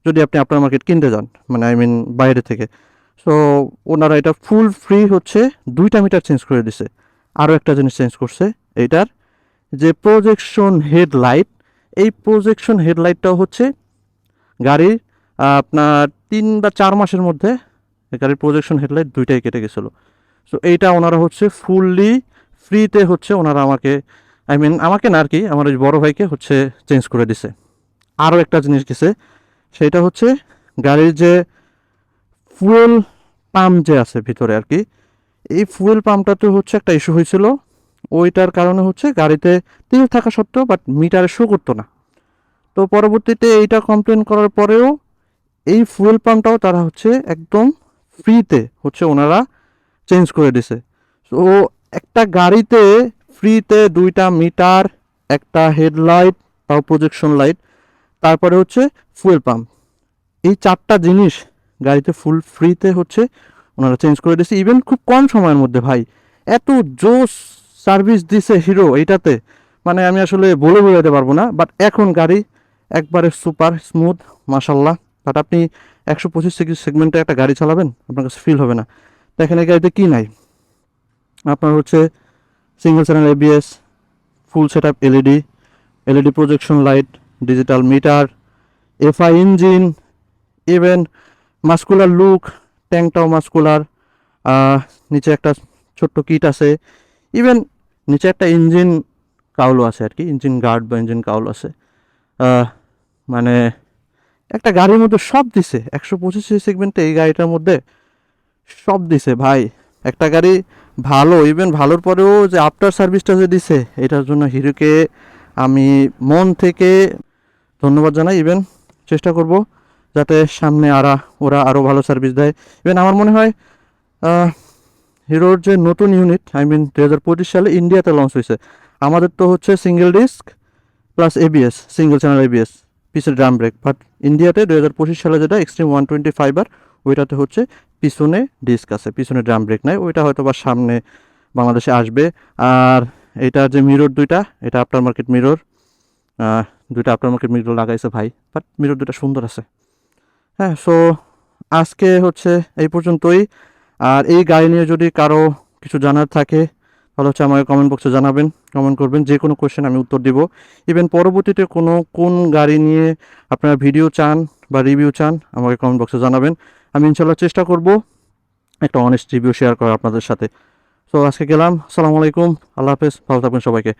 যদি আপনি আপনার মার্কেট কিনতে যান, মানে আই মিন বাইরে থেকে। সো ওনারা এটা ফুল ফ্রি হচ্ছে 2টা মিটার চেঞ্জ করে দিছে। আরও একটা জিনিস চেঞ্জ করছে এইটার, যে প্রজেকশন হেডলাইট, এই প্রজেকশন হেডলাইটটাও হচ্ছে গাড়ির আপনার 3 বা 4 মাসের মধ্যে গাড়ির প্রজেকশন হেডলাইট দুইটাই কেটে গেছিলো। সো এইটা ওনারা হচ্ছে ফুললি ফ্রিতে হচ্ছে ওনারা আমাকে, আই মিন আমাকে না আর কি, আমার ওই বড় ভাইকে হচ্ছে চেঞ্জ করে দিছে। আরও একটা জিনিস গেছে, সেটা হচ্ছে গাড়ির যে ফুয়েল পাম্প যে আছে ভিতরে আর কি, এই ফুয়েল পাম্পটাতে হচ্ছে একটা ইস্যু হয়েছিল। ওইটার কারণে হচ্ছে গাড়িতে তেল থাকা সত্ত্বেও বাট মিটারে শো করতো না। তো পরবর্তীতে এইটা কমপ্লেন করার পরেও এই ফুয়েল পাম্পটাও তারা হচ্ছে একদম ফ্রিতে হচ্ছে ওনারা চেঞ্জ করে দিছে। সো একটা গাড়িতে ফ্রিতে 2টা মিটার, একটা হেডলাইট তাও প্রজেকশন লাইট, তারপরে হচ্ছে ফুয়েল পাম্প, এই 4টা জিনিস গাড়িতে ফুল ফ্রিতে হচ্ছে ওনারা চেঞ্জ করে দিয়েছে, ইভেন খুব কম সময়ের মধ্যে। ভাই এত জোস সার্ভিস দিছে হিরো এইটাতে, মানে আমি আসলে বলে বোঝাতে পারবো না। বাট এখন গাড়ি একবারে সুপার স্মুথ, মাশাল্লাহ। বাট আপনি 125 সেগমেন্টে একটা গাড়ি চালাবেন, আপনার কাছে ফিল হবে না। দেখেন এই গাড়িতে কী নাই, আপনার হচ্ছে single channel ABS, full set up LED projection light, digital meter, FI engine, even muscular look, ট্যাঙ্কটাও মাস্কুলার, নিচে একটা ছোট্ট কিট আছে, ইভেন নিচে একটা ইঞ্জিন কাউলও আছে আর কি, ইঞ্জিন গার্ড বা ইঞ্জিন কাউল আছে। মানে একটা গাড়ির মধ্যে সব দিছে, 125 সেগমেন্টে এই গাড়িটার মধ্যে সব দিছে ভাই। একটা গাড়ি ভালো, ইভেন ভালোর পরেও যে আফটার সার্ভিসটা যে দিছে, এটার জন্য হিরোকে আমি মন থেকে ধন্যবাদ জানাই। ইভেন চেষ্টা করব যাতে সামনে ওরা আরও ভালো সার্ভিস দেয়। ইভেন আমার মনে হয় হিরোর যে নতুন ইউনিট, আই মিন 2025 সালে ইন্ডিয়াতে লঞ্চ হয়েছে, আমাদের তো হচ্ছে single disc plus ABS, single channel ABS, পিছের ড্রাম ব্রেক। বাট ইন্ডিয়াতে 2025 সালে যেটা এক্সট্রিম 125 ওইটাতে হচ্ছে পিছনে ডিস্ক আছে, পিছনে ড্রাম ব্রেক নাই। ওইটা হয়তো বা সামনে বাংলাদেশে আসবে। আর এটার যে মিরর দুইটা, এটা আফটার মার্কেট মিরর, দুইটা আফটার মার্কেট মিরর লাগাইছে ভাই, বাট মিরর দুইটা সুন্দর আছে। হ্যাঁ, সো আজকে হচ্ছে এই পর্যন্তই। আর এই গাড়ি নিয়ে যদি কারো কিছু জানার থাকে তাহলে হচ্ছে আমাকে কমেন্ট বক্সে জানাবেন, কমেন্ট করবেন, যে কোনো কোয়েশ্চেন আমি উত্তর দিব। ইভেন পরবর্তীতে কোন গাড়ি নিয়ে আপনারা ভিডিও চান বা রিভিউ চান আমাকে কমেন্ট বক্সে জানাবেন। আমি ইনশাল্লাহ চেষ্টা করব একটা অনেস্ট রিভিউ শেয়ার করা আপনাদের সাথে। সো আজকে গেলাম, আসসালামু আলাইকুম, আল্লাহ হাফেজ, ভালো থাকবেন সবাইকে।